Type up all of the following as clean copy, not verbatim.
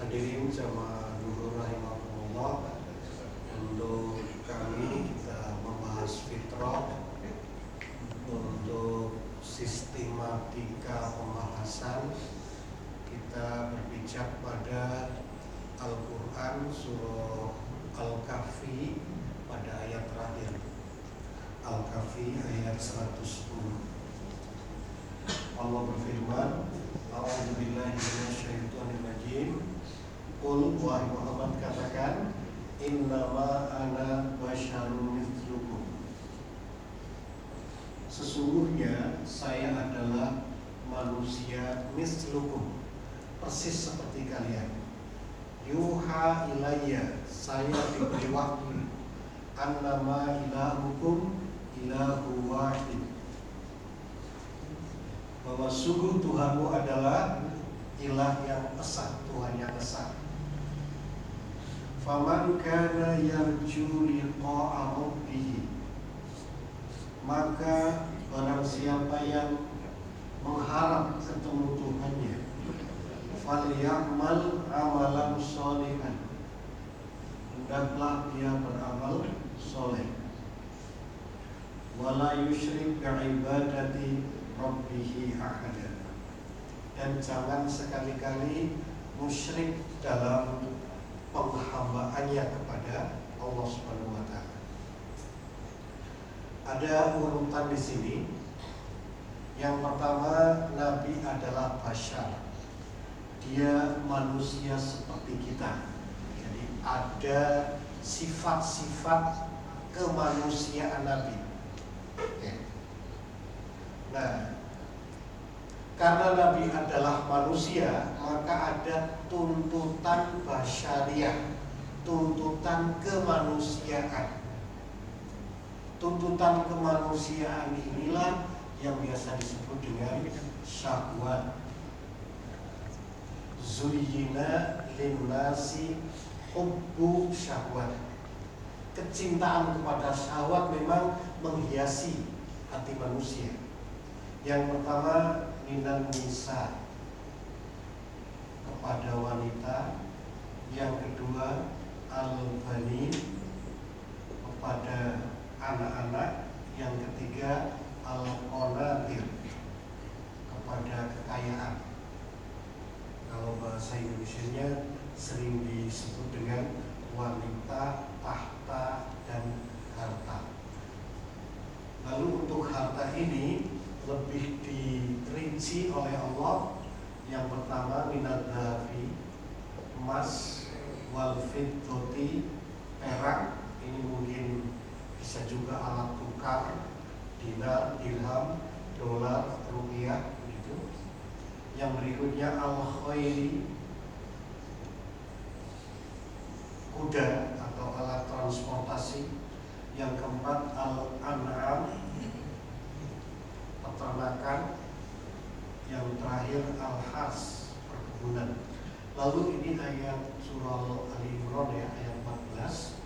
Hadirin jamaah Nuhur rahimahullah, untuk kami kita membahas fitrah untuk sistematika pembahasan. Kita berpijak pada Al-Quran surah Al-Kahfi pada ayat terakhir, Al-Kahfi ayat 110. Allah berfirman, A'udzubillahi minasyaitonirrajim. Qul, wahai Muhammad, katakan, innama ana basyarun mithlukum. Sesungguhnya saya adalah manusia mislukum, persis seperti kalian. Yuha ilayya, saya diberi wahyu, annama ilahukum ilahu wahid, bahwa sungguh Tuhanmu adalah ilah yang esa, Tuhan yang esa. Faman kana yarju liqa'a rabbih, maka barang siapa yang mengharap ketemu Tuhannya, falyamal amalan sholihan, hendaklah dia beramal soleh, wala yusyrik bi'ibadati rabbihi ahada, dan jangan sekali-kali musyrik dalam penghambaannya kepada Allah Subhanahu wa taala. Ada urutan di sini. Yang pertama, Nabi adalah basyar. Dia manusia seperti kita. Jadi ada sifat-sifat kemanusiaan Nabi. Nah, karena Nabi adalah manusia, maka ada tuntutan basyariah, tuntutan kemanusiaan. Tuntutan kemanusiaan inilah yang biasa disebut dengan syahwat. Zuyyina linnasi hubbu syahwat. Kecintaan kepada syahwat memang menghiasi hati manusia. Yang pertama, minan nisa, kepada wanita. Yang kedua, al-banin, kepada anak-anak. Yang ketiga, al-qanatir, kepada kekayaan. Kalau bahasa Indonesianya sering disebut dengan wanita, tahta, dan harta. Lalu untuk harta ini lebih dirinci oleh Allah. Yang pertama, minadzahabi, emas, wal fiddati, perak. Ini mungkin bisa juga alat tukar, dinar, dirham, dolar, rupiah, begitu. Yang berikutnya al-khayli, kuda atau alat transportasi. Yang keempat, al-an'am, peternakan. Yang terakhir, al-hars, perkebunan. Lalu ini ayat surah Ali Imran ya, ayat 14.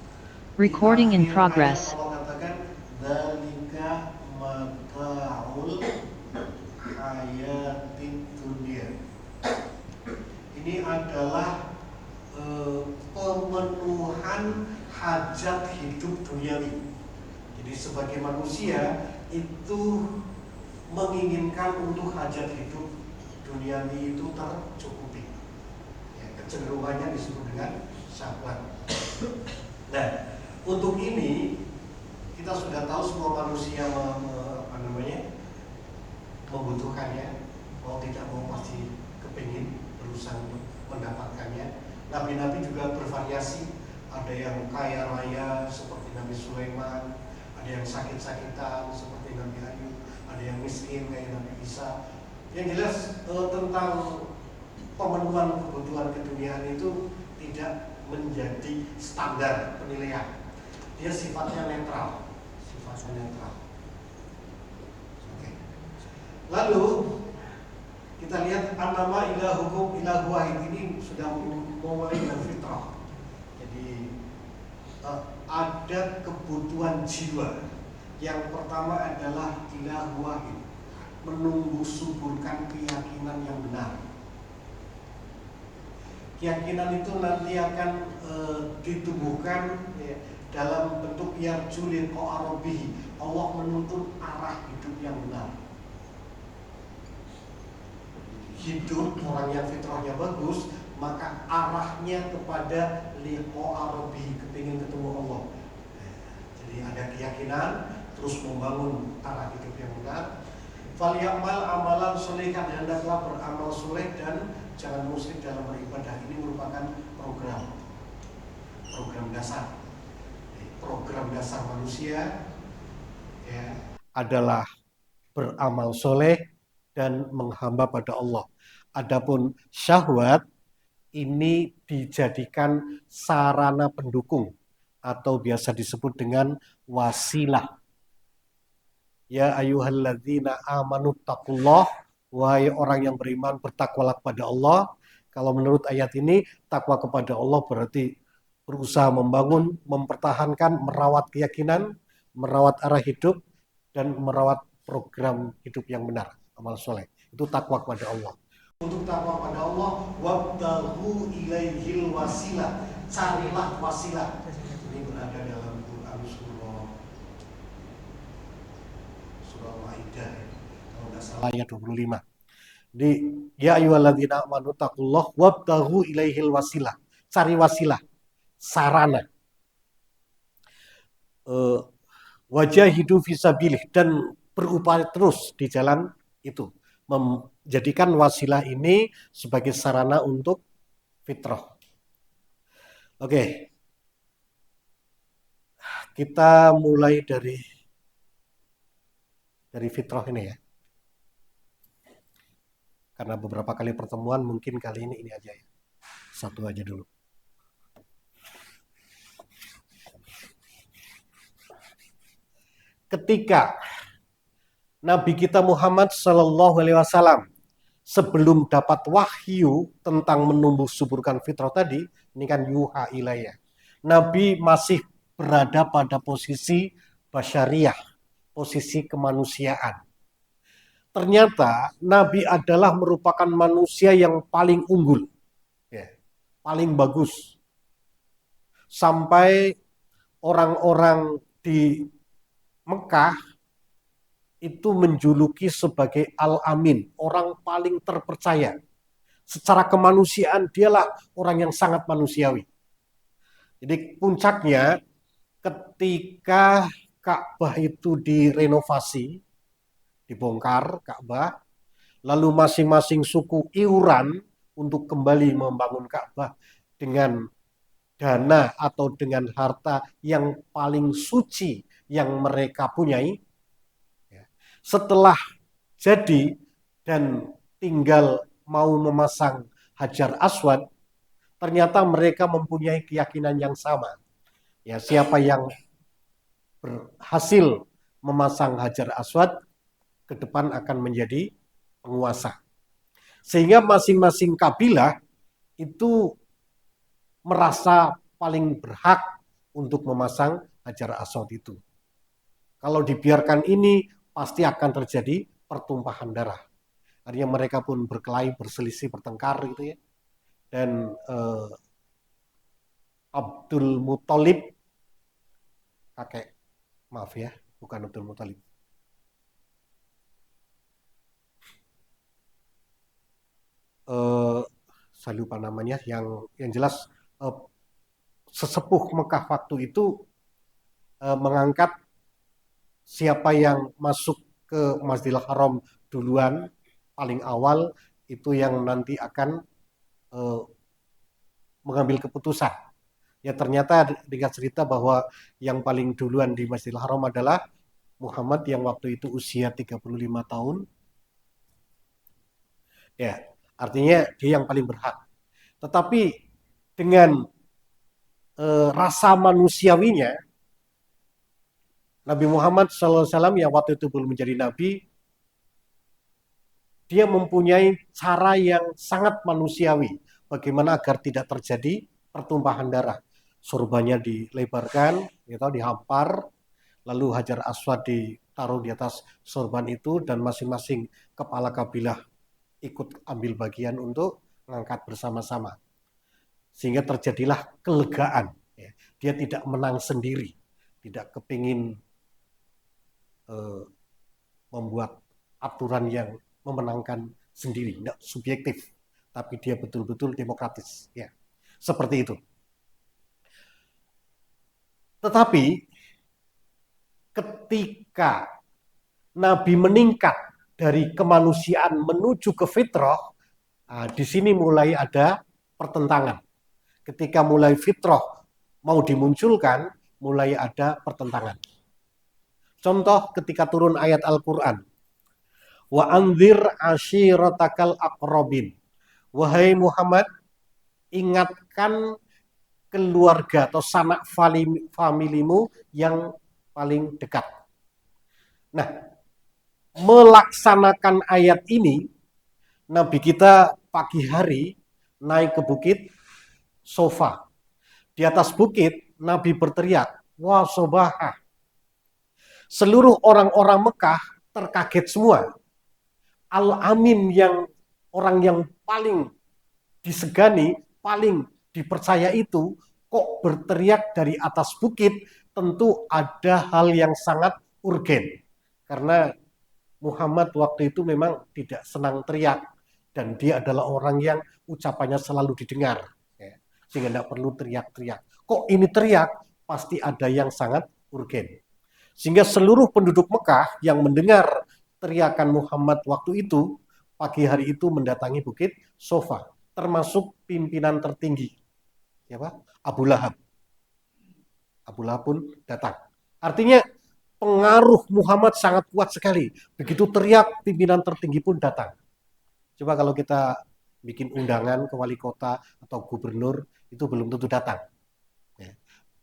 Recording in progress. Allah katakan, dzalika mata'ul hayatid dunya. Ini adalah pemenuhan hajat hidup duniawi. Jadi sebagai manusia itu menginginkan untuk hajat hidup duniawi itu tercukupi. Ya, kecenderungannya disebut dengan syahwat. Nah, untuk ini kita sudah tahu semua manusia membutuhkannya. Mau tidak mau pasti kepingin berusaha untuk mendapatkannya. Nabi-nabi juga bervariasi. Ada yang kaya raya seperti Nabi Sulaiman, ada yang sakit-sakitan seperti Nabi Ayub, ada yang miskin kayak Nabi Isa. Yang jelas tentang pemenuhan kebutuhan keduniaan itu tidak menjadi standar penilaian. Dia sifatnya netral. Oke. Lalu kita lihat annama ilahukum ilahu wahid, ini sudah mulai dengan fitrah. Jadi ada kebutuhan jiwa. Yang pertama adalah ilahu wahid, menumbuh suburkan keyakinan yang benar. Keyakinan itu nanti akan ditumbuhkan ya, dalam bentuk yarjulil qa'arobihi. Allah menuntun arah hidup yang benar. Hidup orang yang fitrahnya bagus, maka arahnya kepada liqa'arobihi, kepingin ketemu Allah. Jadi ada keyakinan, terus membangun arah hidup yang benar. Falyamal amalan solehkan, hendaklah beramal soleh dan jangan musyrik dalam beribadah. Ini merupakan program dasar. Program dasar manusia ya, adalah beramal soleh dan menghamba pada Allah. Adapun syahwat ini dijadikan sarana pendukung atau biasa disebut dengan wasilah. Ya ayyuhalladzina amanu taqullah, wahai orang yang beriman bertakwalah kepada Allah. Kalau menurut ayat ini, takwa kepada Allah berarti berusaha membangun, mempertahankan, merawat keyakinan, merawat arah hidup, dan merawat program hidup yang benar, amal soleh. Itu takwa kepada Allah. Untuk takwa pada Allah, wabtaghu ilaihil wasilah, carilah wasilah. Ini berada dalam Quran surah Maidah, kalau nggak salah ayat 25. Di ya ayyuhalladzina amanu taqullah wabtaghu ilaihil wasilah, cari wasilah, sarana. Wajahidu fisabilih, dan berupaya terus di jalan itu, menjadikan wasilah ini sebagai sarana untuk fitrah. Oke. Kita mulai dari fitrah ini ya. Karena beberapa kali pertemuan, mungkin kali ini aja ya. Satu aja dulu. Ketika Nabi kita Muhammad Sallallahu Alaihi Wasallam sebelum dapat wahyu tentang menumbuh suburkan fitrah tadi, ini kan yuha ilayya, Nabi masih berada pada posisi basyariah, posisi kemanusiaan. Ternyata Nabi adalah merupakan manusia yang paling unggul, ya, paling bagus. Sampai orang-orang di Mekah itu menjuluki sebagai Al-Amin, orang paling terpercaya. Secara kemanusiaan dialah orang yang sangat manusiawi. Jadi puncaknya ketika Ka'bah itu direnovasi, dibongkar Ka'bah, lalu masing-masing suku iuran untuk kembali membangun Ka'bah dengan dana atau dengan harta yang paling suci yang mereka punyai. Setelah jadi dan tinggal mau memasang Hajar Aswad, ternyata mereka mempunyai keyakinan yang sama. Ya, siapa yang berhasil memasang Hajar Aswad ke depan akan menjadi penguasa. Sehingga masing-masing kabilah itu merasa paling berhak untuk memasang Hajar Aswad itu. Kalau dibiarkan ini, pasti akan terjadi pertumpahan darah. Artinya mereka pun berkelahi, berselisih, bertengkar gitu ya. Dan Abdul Muthalib, kakek, maaf ya, bukan Abdul Muthalib. Saya lupa namanya, yang jelas sesepuh Mekah waktu itu mengangkat siapa yang masuk ke Masjidil Haram duluan, paling awal, itu yang nanti akan mengambil keputusan. Ya ternyata dengan cerita bahwa yang paling duluan di Masjidil Haram adalah Muhammad yang waktu itu usia 35 tahun. Ya, artinya dia yang paling berhak. Tetapi dengan rasa manusiawinya, Nabi Muhammad SAW yang waktu itu belum menjadi Nabi, dia mempunyai cara yang sangat manusiawi. Bagaimana agar tidak terjadi pertumpahan darah. Sorbannya dilebarkan, gitu, dihampar, lalu Hajar Aswad ditaruh di atas sorban itu, dan masing-masing kepala kabilah ikut ambil bagian untuk mengangkat bersama-sama. Sehingga terjadilah kelegaan. Ya. Dia tidak menang sendiri, tidak kepingin membuat aturan yang memenangkan sendiri, tidak subjektif, tapi dia betul-betul demokratis. Ya. Seperti itu. Tetapi ketika Nabi meningkat dari kemanusiaan menuju ke fitrah, di sini mulai ada pertentangan. Ketika mulai fitrah mau dimunculkan, mulai ada pertentangan. Contoh ketika turun ayat Al-Quran. Wa anzir ashiratakal aqrabin. Wahai Muhammad, ingatkan keluarga atau sanak familimu yang paling dekat. Nah, melaksanakan ayat ini, Nabi kita pagi hari naik ke bukit Sofa. Di atas bukit, Nabi berteriak, "Wah sobahah." Seluruh orang-orang Mekah terkaget semua. Al-Amin yang orang yang paling disegani, paling dipercaya itu, kok berteriak dari atas bukit, tentu ada hal yang sangat urgen. Karena Muhammad waktu itu memang tidak senang teriak, dan dia adalah orang yang ucapannya selalu didengar, sehingga tidak perlu teriak-teriak. Kok ini teriak? Pasti ada yang sangat urgen. Sehingga seluruh penduduk Mekah yang mendengar teriakan Muhammad waktu itu, pagi hari itu mendatangi bukit Sofa, termasuk pimpinan tertinggi, ya Pak, Abu Lahab. Abu Lahab pun datang. Artinya pengaruh Muhammad sangat kuat sekali. Begitu teriak, pimpinan tertinggi pun datang. Coba kalau kita bikin undangan ke wali kota atau gubernur, itu belum tentu datang. Ya.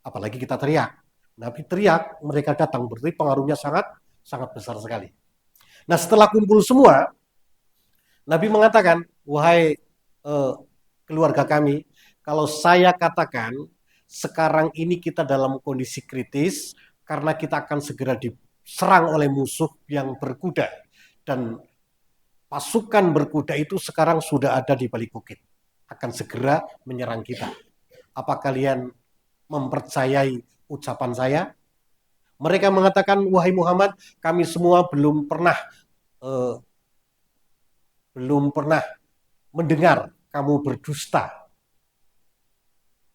Apalagi kita teriak. Nabi teriak, mereka datang. Berarti pengaruhnya sangat besar sekali. Nah, setelah kumpul semua, Nabi mengatakan, wahai keluarga kami, kalau saya katakan sekarang ini kita dalam kondisi kritis karena kita akan segera diserang oleh musuh yang berkuda, dan pasukan berkuda itu sekarang sudah ada di balik bukit, akan segera menyerang kita. Apa kalian mempercayai ucapan saya? Mereka mengatakan, wahai Muhammad, kami semua belum pernah mendengar kamu berdusta.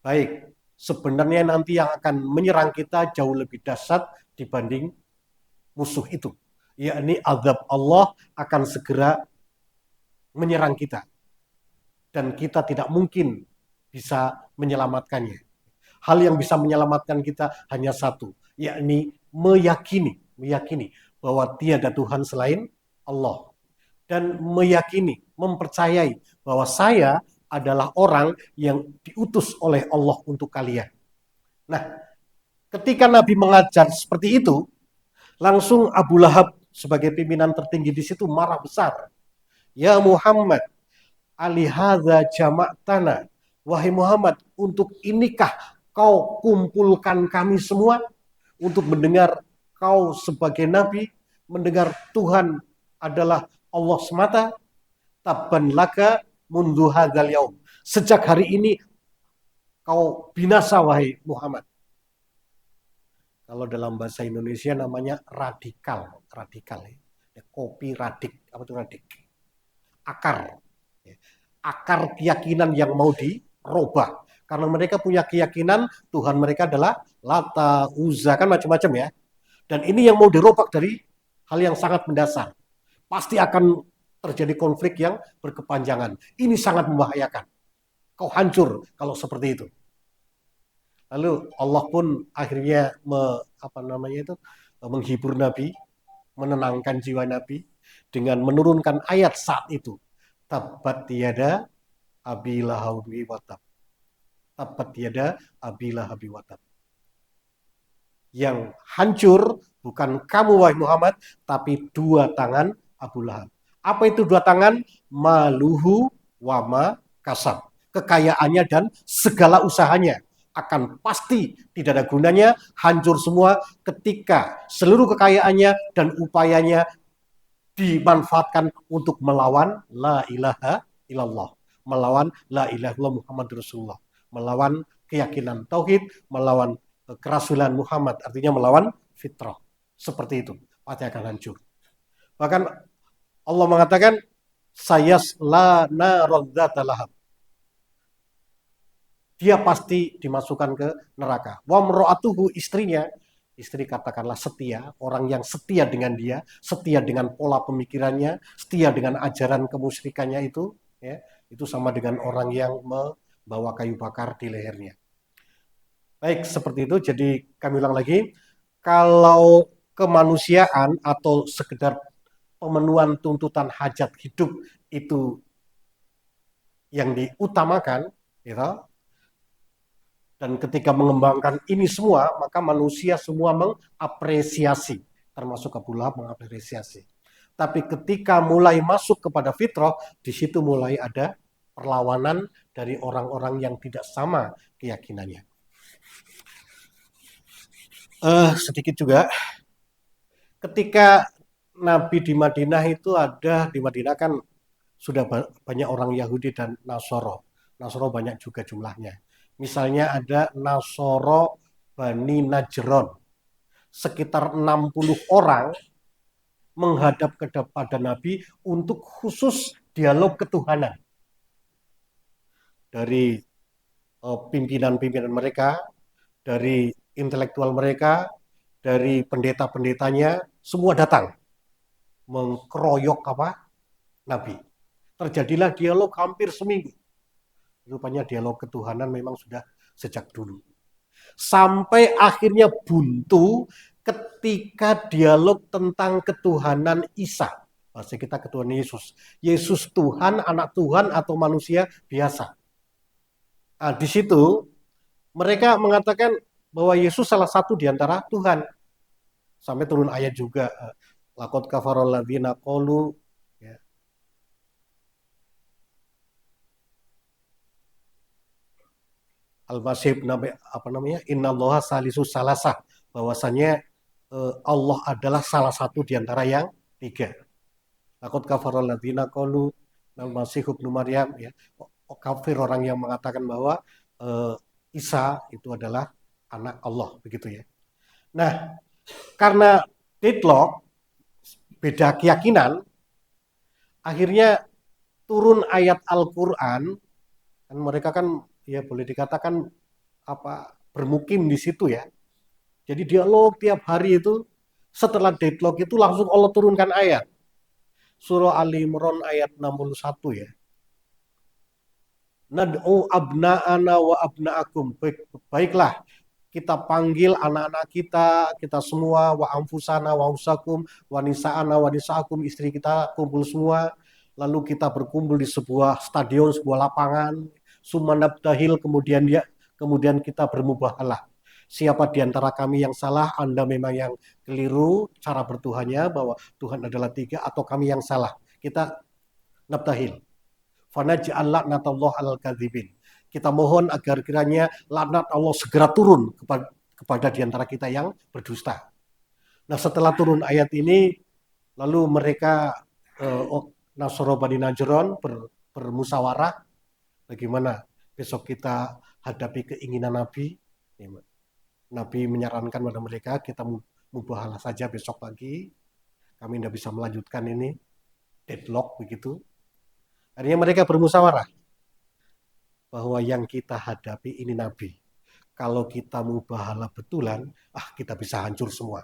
Baik, sebenarnya nanti yang akan menyerang kita jauh lebih dahsyat dibanding musuh itu. Yakni azab Allah akan segera menyerang kita. Dan kita tidak mungkin bisa menyelamatkannya. Hal yang bisa menyelamatkan kita hanya satu, yakni meyakini bahwa tiada Tuhan selain Allah, dan meyakini, mempercayai bahwa saya adalah orang yang diutus oleh Allah untuk kalian. Nah, ketika Nabi mengajar seperti itu, langsung Abu Lahab sebagai pimpinan tertinggi di situ marah besar. Ya Muhammad, alihadza jama'tana. Wahai Muhammad, untuk inikah kau kumpulkan kami semua untuk mendengar kau sebagai nabi, mendengar Tuhan adalah Allah semata? Tabban laka mundu hadzal yaum. Sejak hari ini kau binasa wahai Muhammad. Kalau dalam bahasa Indonesia namanya radikal ya. Kopi radik, apa itu radik? Akar keyakinan yang mau dirubah. Karena mereka punya keyakinan Tuhan mereka adalah Lata, Uzza, kan macam-macam ya. Dan ini yang mau dirobak dari hal yang sangat mendasar. Pasti akan terjadi konflik yang berkepanjangan. Ini sangat membahayakan. Kau hancur kalau seperti itu. Lalu Allah pun akhirnya menghibur Nabi, menenangkan jiwa Nabi dengan menurunkan ayat saat itu. Tabbat yada abi lahabi watab. Tabbat yada abi lahabi watab. Yang hancur bukan kamu wahai Muhammad, tapi dua tangan Abu Lahab. Apa itu dua tangan? Maluhu wama kasab. Kekayaannya dan segala usahanya akan pasti tidak ada gunanya, hancur semua ketika seluruh kekayaannya dan upayanya dimanfaatkan untuk melawan la ilaha illallah, melawan la ilaha illallah Muhammad Rasulullah. melawan keyakinan tauhid, melawan kerasulan Muhammad, artinya melawan fitrah. Seperti itu, pasti akan hancur. Bahkan Allah mengatakan, sayasla naran dzata lahab. Dia pasti dimasukkan ke neraka. Wa mra'atuhu, istrinya, istri katakanlah setia, orang yang setia dengan dia, setia dengan pola pemikirannya, setia dengan ajaran kemusyrikannya itu, ya, itu sama dengan orang yang membawa kayu bakar di lehernya. Baik, seperti itu. Jadi kami ulang lagi, kalau kemanusiaan atau sekedar pemenuhan tuntutan hajat hidup itu yang diutamakan, gitu. Dan ketika mengembangkan ini semua, maka manusia semua mengapresiasi, termasuk Abu Lahab mengapresiasi. Tapi ketika mulai masuk kepada fitrah, di situ mulai ada perlawanan dari orang-orang yang tidak sama keyakinannya. Sedikit juga, ketika Nabi di Madinah itu ada, di Madinah kan sudah banyak orang Yahudi dan Nasoro. Nasoro banyak juga jumlahnya. Misalnya ada Nasoro Bani Najron. Sekitar 60 orang menghadap kepada Nabi untuk khusus dialog ketuhanan. Dari pimpinan-pimpinan mereka, dari intelektual mereka, dari pendeta-pendetanya, semua datang mengkeroyok Nabi. Terjadilah dialog hampir seminggu. Rupanya dialog ketuhanan memang sudah sejak dulu. Sampai akhirnya buntu ketika dialog tentang ketuhanan Isa. Bahasa kita ketuhanan Yesus. Yesus Tuhan, anak Tuhan atau manusia biasa. Nah, di situ mereka mengatakan bahwa Yesus salah satu di antara Tuhan. Sampai turun ayat juga. Laqad kafarul ladzina qalu, ya. Al-Masih innallaha salisu salasah, bahwasanya Allah adalah salah satu di antara yang tiga. Laqad kafarul ladzina qalu al-Masih ibnu Maryam, ya. Kafir orang yang mengatakan bahwa Isa itu adalah anak Allah, begitu ya. Nah, karena deadlock, beda keyakinan, akhirnya turun ayat Al-Quran, dan mereka kan ya boleh dikatakan bermukim di situ ya. Jadi dialog tiap hari itu, setelah deadlock itu langsung Allah turunkan ayat. Surah Ali Imran ayat 61 ya. Nad'u abna'ana wa abna'akum. Baiklah, kita panggil anak-anak kita, kita semua, wa anfusana wa anfusakum, wa nisa'ana wa nisa'akum, istri kita kumpul semua, lalu kita berkumpul di sebuah stadion, sebuah lapangan, sumanabdahil, kemudian kita bermubahalah. Siapa di antara kami yang salah, Anda memang yang keliru cara bertuhannya, bahwa Tuhan adalah tiga, atau kami yang salah. Kita nabdahil. Fanaj'al laknatallahi 'alal kadzibin. Kita mohon agar kiranya laknat Allah segera turun kepada di antara kita yang berdusta. Nah, setelah turun ayat ini, lalu mereka Nasoro Bani Najron bermusyawarah bagaimana besok kita hadapi keinginan Nabi. Nabi menyarankan pada mereka, kita mubahalah saja besok pagi. Kami tidak bisa melanjutkan ini, deadlock begitu. Akhirnya mereka bermusyawarah bahwa yang kita hadapi ini Nabi. Kalau kita mubahalah betulan, kita bisa hancur semua.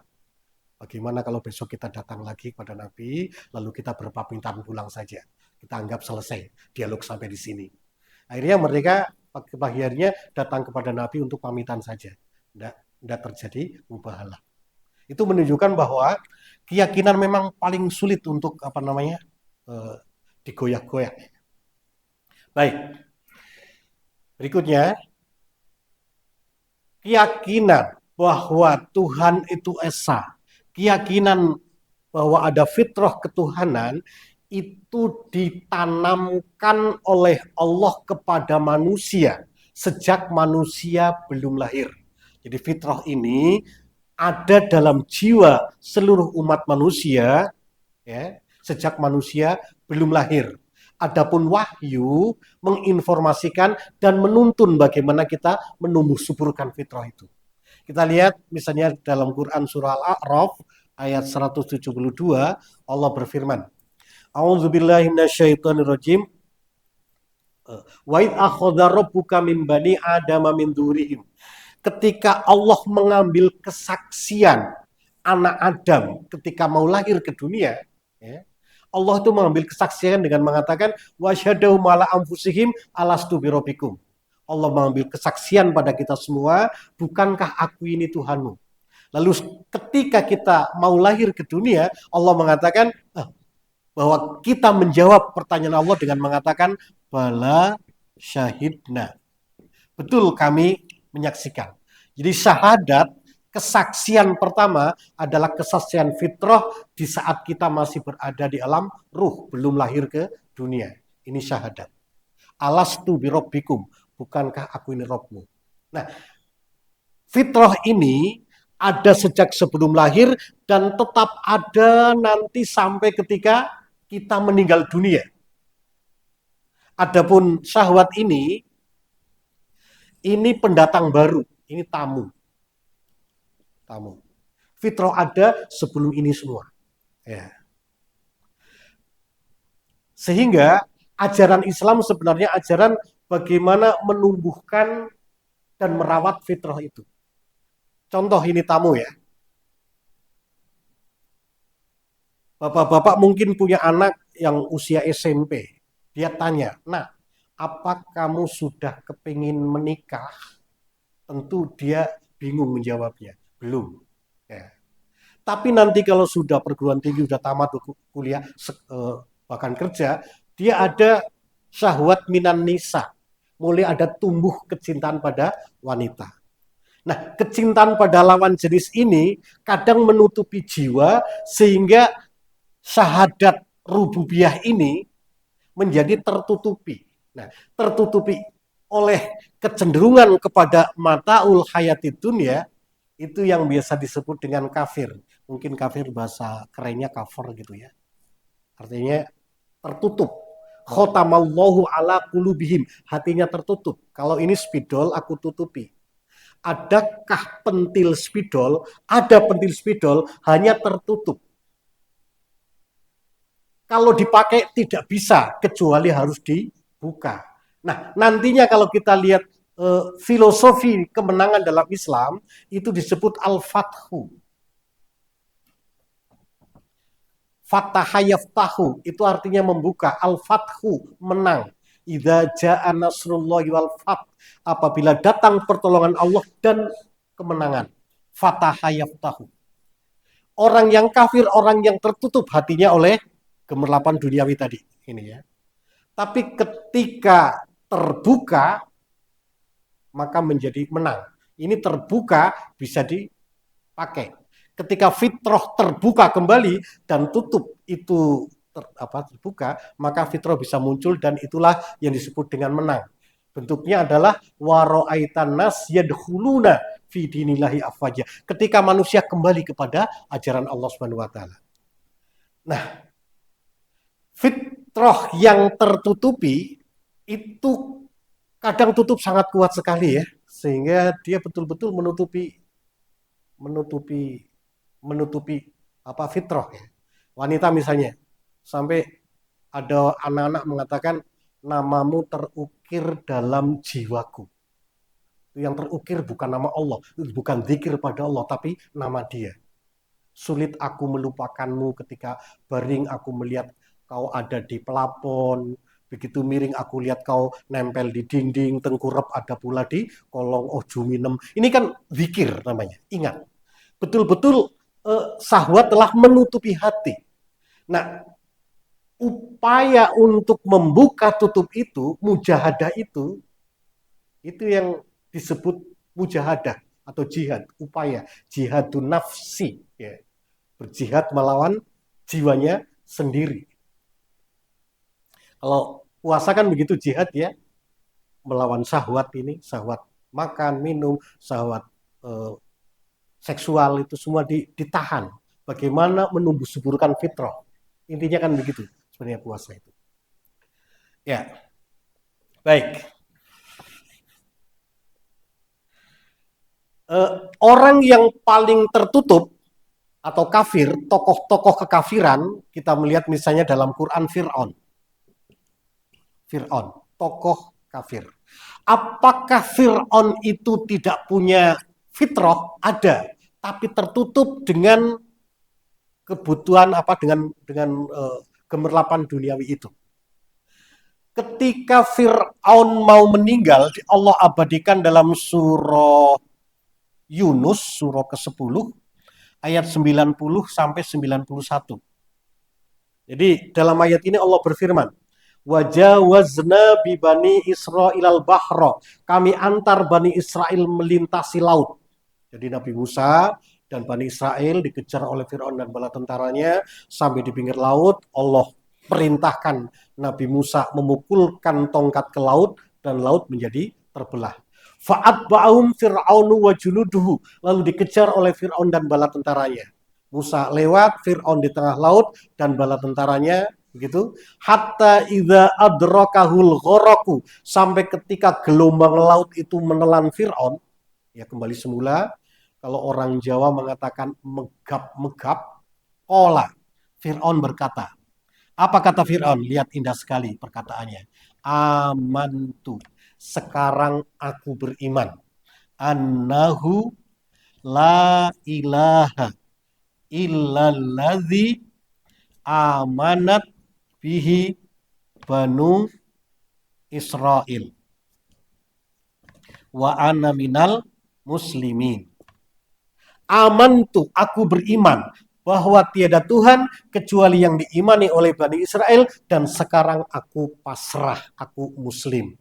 Bagaimana kalau besok kita datang lagi kepada Nabi, lalu kita berpamitan pulang saja. Kita anggap selesai dialog sampai di sini. Akhirnya mereka akhirnya datang kepada Nabi untuk pamitan saja. Tidak terjadi mubahalah. Itu menunjukkan bahwa keyakinan memang paling sulit untuk digoyak-goyak. Baik. Berikutnya, keyakinan bahwa Tuhan itu esa, keyakinan bahwa ada fitrah ketuhanan itu ditanamkan oleh Allah kepada manusia sejak manusia belum lahir. Jadi fitrah ini ada dalam jiwa seluruh umat manusia, ya, sejak manusia belum lahir. Adapun wahyu menginformasikan dan menuntun bagaimana kita menumbuh suburkan fitrah itu. Kita lihat misalnya dalam Quran surah Al-A'raf ayat 172, Allah berfirman, A'udzubillahi minasyaitonirrajim. Wa id akhadha rabbuka min bani adama min dzurihim. Ketika Allah mengambil kesaksian anak Adam ketika mau lahir ke dunia, ya, Allah itu mengambil kesaksian dengan mengatakan wasyhadu mala anfusihim alastu birabbikum. Allah mengambil kesaksian pada kita semua, bukankah aku ini Tuhanmu? Lalu ketika kita mau lahir ke dunia, Allah mengatakan bahwa kita menjawab pertanyaan Allah dengan mengatakan bala syahidna. Betul kami menyaksikan. Jadi syahadat, kesaksian pertama adalah kesaksian fitrah di saat kita masih berada di alam ruh, belum lahir ke dunia. Ini syahadat. Alastu birabbikum, bukankah aku ini Rabbmu? Nah, fitrah ini ada sejak sebelum lahir dan tetap ada nanti sampai ketika kita meninggal dunia. Adapun syahwat ini pendatang baru, ini tamu. Fitrah ada sebelum ini semua. Ya. Sehingga ajaran Islam sebenarnya ajaran bagaimana menumbuhkan dan merawat fitrah itu. Contoh ini tamu ya. Bapak-bapak mungkin punya anak yang usia SMP. Dia tanya, nah, apa kamu sudah kepingin menikah? Tentu dia bingung menjawabnya. Belum. Ya. Tapi nanti kalau sudah perguruan tinggi, sudah tamat kuliah, bahkan kerja, dia ada syahwat minan nisa. Mulai ada tumbuh kecintaan pada wanita. Nah, kecintaan pada lawan jenis ini kadang menutupi jiwa sehingga syahadat rububiyah ini menjadi tertutupi. Nah, tertutupi oleh kecenderungan kepada mataul hayatid dunya, itu yang biasa disebut dengan kafir. Mungkin kafir bahasa kerennya kafir gitu ya. Artinya tertutup. Khotamallahu ala qulubihim, hatinya tertutup. Kalau ini spidol aku tutupi. Adakah pentil spidol? Ada pentil spidol, hanya tertutup. Kalau dipakai tidak bisa, kecuali harus dibuka. Nah, nantinya kalau kita lihat filosofi kemenangan dalam Islam, itu disebut al-fathu. Fataha yaftahu, itu artinya membuka. Al-fathu, menang. Idza jaa nasrullahi wal fath, apabila datang pertolongan Allah dan kemenangan. Fataha yaftahu. Orang yang kafir, orang yang tertutup hatinya oleh gemerlapan duniawi tadi. Ini ya. Tapi ketika terbuka, maka menjadi menang. Ini terbuka bisa dipakai. Ketika fitrah terbuka kembali dan tutup itu terbuka, maka fitrah bisa muncul dan itulah yang disebut dengan menang. Bentuknya adalah waro'aitan nas yadkhuluna fi dinillahi afwaja. Ketika manusia kembali kepada ajaran Allah Subhanahu wa taala. Nah, fitrah yang tertutupi itu kadang tutup sangat kuat sekali ya, sehingga dia betul-betul menutupi fitrah ya. Wanita misalnya, sampai ada anak-anak mengatakan namamu terukir dalam jiwaku. Yang terukir bukan nama Allah, bukan zikir pada Allah, tapi nama dia. Sulit aku melupakanmu ketika baring aku melihat kau ada di pelapon, begitu miring aku lihat kau nempel di dinding, tengkurap ada pula di kolong juminem. Ini kan zikir namanya, ingat. Betul-betul syahwat telah menutupi hati. Nah, upaya untuk membuka tutup itu, mujahadah itu yang disebut mujahadah atau jihad, upaya jihadun nafsi, ya. Berjihad melawan jiwanya sendiri. Kalau puasa kan begitu jihad ya, melawan syahwat ini, syahwat makan, minum, syahwat seksual itu semua ditahan. Bagaimana menumbuh suburkan fitrah. Intinya kan begitu sebenarnya puasa itu. Ya, baik. Orang yang paling tertutup atau kafir, tokoh-tokoh kekafiran, kita melihat misalnya dalam Quran Fir'aun. Fir'aun, tokoh kafir. Apakah Fir'aun itu tidak punya fitrah? Ada, tapi tertutup dengan kebutuhan dengan gemerlapan duniawi itu. Ketika Fir'aun mau meninggal, Allah abadikan dalam surah Yunus, surah ke-10, ayat 90 sampai 91. Jadi dalam ayat ini Allah berfirman, wajawazna bi bani Israilal bahra. Kami antar Bani Israel melintasi laut. Jadi Nabi Musa dan Bani Israel dikejar oleh Fir'aun dan bala tentaranya sampai di pinggir laut. Allah perintahkan Nabi Musa memukulkan tongkat ke laut dan laut menjadi terbelah. Fa'atba'ahum Fir'aunu wa junuduhu. Lalu dikejar oleh Fir'aun dan bala tentaranya. Musa lewat, Fir'aun di tengah laut dan bala tentaranya begitu. Hatta idza adrakahul gharaku, sampai ketika gelombang laut itu menelan Fir'aun, ya kembali semula. Kalau orang Jawa mengatakan megap-megap, qala, Fir'aun berkata. Apa kata Fir'aun? Lihat, indah sekali perkataannya. Amantu, sekarang aku beriman. Annahu la ilaha illalladzi amanat bihi banu Israel wa ana minal muslimin. Amantu, aku beriman bahwa tiada Tuhan kecuali yang diimani oleh Bani Israel, dan sekarang aku pasrah, aku muslim.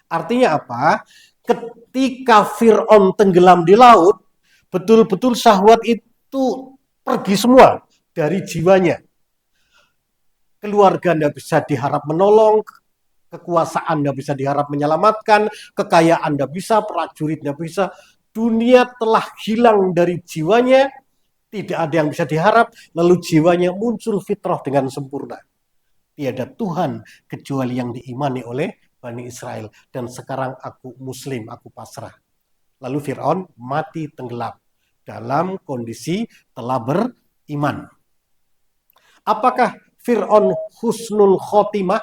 Artinya apa? Ketika Fir'aun tenggelam di laut, betul-betul syahwat itu pergi semua dari jiwanya. Keluarga tidak bisa diharap menolong, kekuasaan tidak bisa diharap menyelamatkan, kekayaan tidak bisa, prajurit tidak bisa. Dunia telah hilang dari jiwanya, tidak ada yang bisa diharap, lalu jiwanya muncul fitrah dengan sempurna. Tiada Tuhan kecuali yang diimani oleh Bani Israel, dan sekarang aku muslim, aku pasrah. Lalu Fir'aun mati tenggelam dalam kondisi telah beriman. Apakah Fir'aun husnul khotimah,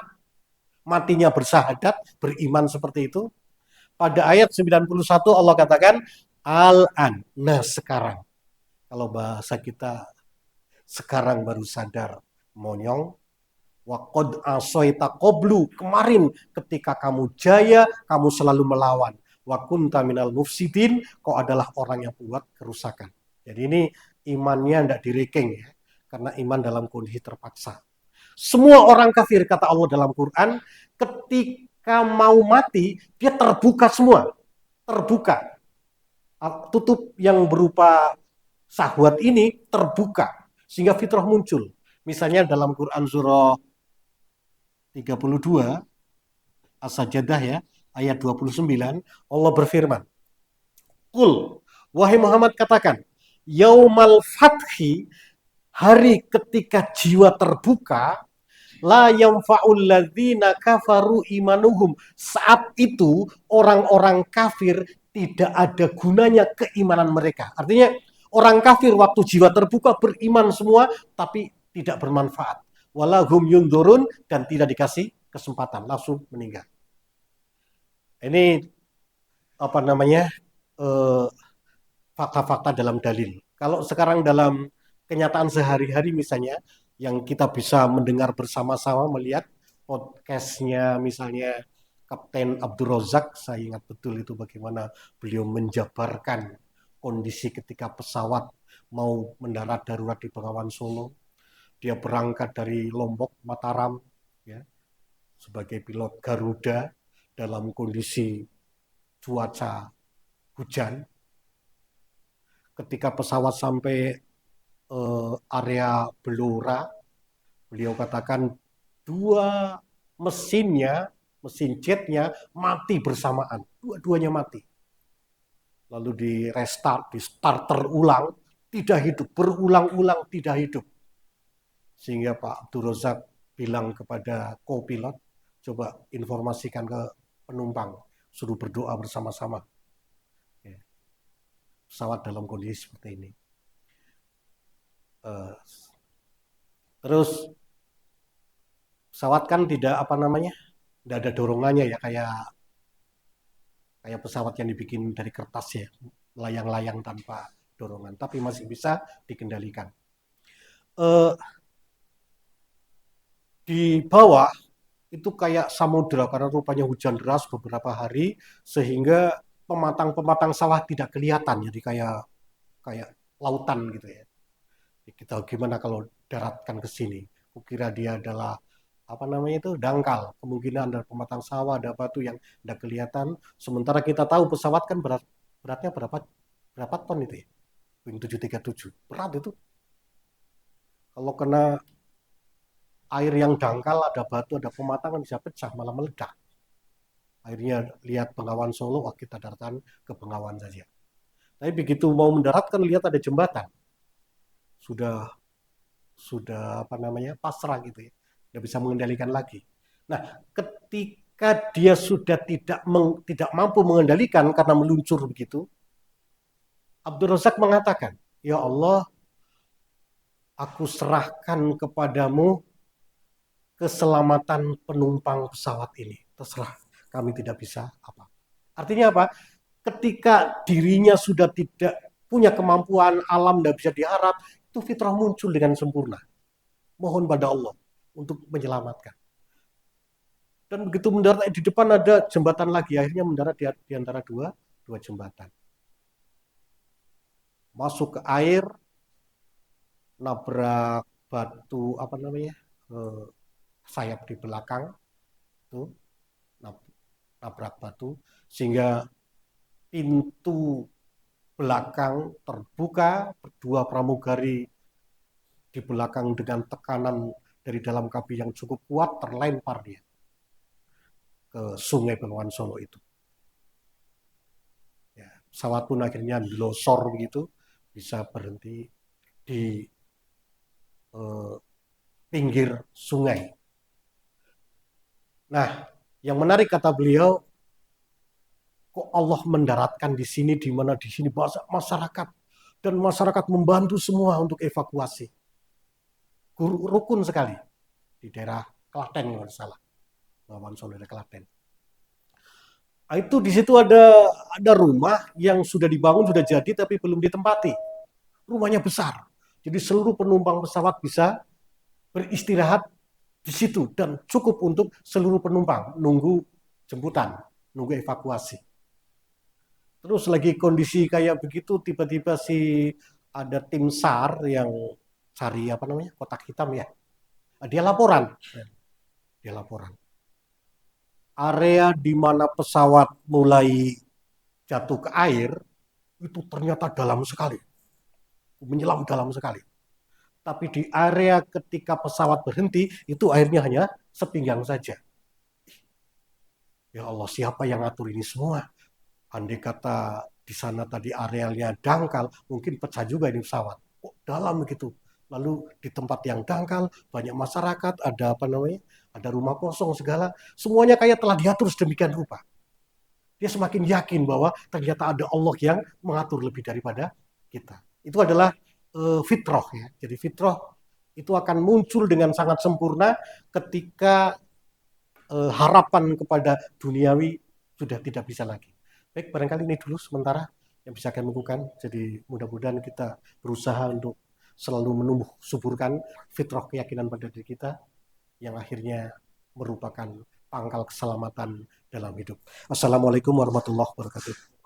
matinya bersahadat, beriman seperti itu? Pada ayat 91 Allah katakan, al-an, nah sekarang. Kalau bahasa kita, sekarang baru sadar, monyong. Wa qad asaita qablu, kemarin ketika kamu jaya, kamu selalu melawan. Wa kunta minal mufsidin, kau adalah orang yang buat kerusakan. Jadi ini imannya tidak direkeng ya, karena iman dalam kondisi terpaksa. Semua orang kafir, kata Allah dalam Quran, ketika mau mati, dia terbuka semua. Terbuka. Tutup yang berupa syahwat ini terbuka, sehingga fitrah muncul. Misalnya dalam Quran surah 32, As-Sajdah ya, ayat 29, Allah berfirman, Qul, wahai Muhammad katakan, yaumal fathi, hari ketika jiwa terbuka, la yanfa'ul ladzina kafaru imanuhum. Saat itu orang-orang kafir tidak ada gunanya keimanan mereka. Artinya orang kafir waktu jiwa terbuka beriman semua, tapi tidak bermanfaat. Walahum yundurun, dan tidak dikasih kesempatan, langsung meninggal. Ini apa namanya, fakta-fakta dalam dalil. Kalau sekarang dalam kenyataan sehari-hari misalnya, yang kita bisa mendengar bersama-sama, melihat podcastnya misalnya Kapten Abdul Razak, saya ingat betul itu bagaimana beliau menjabarkan kondisi ketika pesawat mau mendarat darurat di Bengawan Solo. Dia berangkat dari Lombok, Mataram, ya, sebagai pilot Garuda dalam kondisi cuaca hujan. Ketika pesawat sampai area Belora, beliau katakan dua mesinnya, mesin jetnya mati bersamaan, dua-duanya mati. Lalu di restart, di starter ulang, tidak hidup, berulang-ulang tidak hidup. Sehingga Pak Abdul Razak bilang kepada co-pilot, coba informasikan ke penumpang, suruh berdoa bersama-sama. Ya, pesawat dalam kondisi seperti ini. Terus pesawat kan tidak tidak ada dorongannya ya kayak pesawat yang dibikin dari kertas ya, layang-layang tanpa dorongan, tapi masih bisa dikendalikan. Di bawah itu kayak samudra karena rupanya hujan deras beberapa hari sehingga pematang-pematang sawah tidak kelihatan, jadi kayak lautan gitu ya. Kita gimana kalau daratkan ke sini? Kukira dia adalah itu dangkal. Kemungkinan ada pematang sawah, ada batu yang tidak kelihatan. Sementara kita tahu pesawat kan beratnya berapa ton itu ya? Boeing 737. Berat itu. Kalau kena air yang dangkal, ada batu, ada pematang kan bisa pecah, malah meledak. Akhirnya lihat Bengawan Solo, wah kita daratkan ke Bengawan saja. Tapi begitu mau mendaratkan lihat ada jembatan. Sudah pasrah gitu ya, tidak bisa mengendalikan lagi. Nah, ketika dia sudah tidak mampu mengendalikan karena meluncur begitu, Abdul Razak mengatakan, ya Allah, aku serahkan kepadamu keselamatan penumpang pesawat ini. Terserah, kami tidak bisa apa. Artinya apa? Ketika dirinya sudah tidak punya kemampuan, alam tidak bisa diharap, itu fitrah muncul dengan sempurna. Mohon pada Allah untuk menyelamatkan. Dan begitu mendarat di depan ada jembatan lagi, akhirnya mendarat di antara dua jembatan. Masuk ke air, nabrak batu sayap di belakang, tuh nabrak batu sehingga pintu belakang terbuka, dua pramugari di belakang dengan tekanan dari dalam kabin yang cukup kuat terlempar dia ke sungai Bengawan Solo itu. Ya, pesawat pun akhirnya dilosor begitu, bisa berhenti di pinggir sungai. Nah, yang menarik kata beliau, kok Allah mendaratkan di sini, di mana di sini masyarakat dan masyarakat membantu semua untuk evakuasi. Rukun sekali di daerah Klaten kalau salah, Bengawan Solo daerah Klaten. Itu di situ ada rumah yang sudah dibangun, sudah jadi tapi belum ditempati. Rumahnya besar, jadi seluruh penumpang pesawat bisa beristirahat di situ dan cukup untuk seluruh penumpang nunggu jemputan, nunggu evakuasi. Terus lagi kondisi kayak begitu, tiba-tiba ada tim SAR yang cari kotak hitam ya. Dia laporan. Area di mana pesawat mulai jatuh ke air itu ternyata dalam sekali, menyelam dalam sekali. Tapi di area ketika pesawat berhenti itu airnya hanya sepinggang saja. Ya Allah, siapa yang ngatur ini semua? Andai kata di sana tadi arealnya dangkal, mungkin pecah juga ini pesawat. Kok dalam begitu? Lalu di tempat yang dangkal banyak masyarakat, ada rumah kosong segala, semuanya kayak telah diatur sedemikian rupa. Dia semakin yakin bahwa ternyata ada Allah yang mengatur lebih daripada kita. Itu adalah fitrah ya. Jadi fitrah itu akan muncul dengan sangat sempurna ketika harapan kepada duniawi sudah tidak bisa lagi. Baik, barangkali ini dulu sementara yang bisa kami lakukan. Jadi mudah-mudahan kita berusaha untuk selalu menumbuh suburkan fitrah keyakinan pada diri kita yang akhirnya merupakan pangkal keselamatan dalam hidup. Assalamualaikum warahmatullahi wabarakatuh.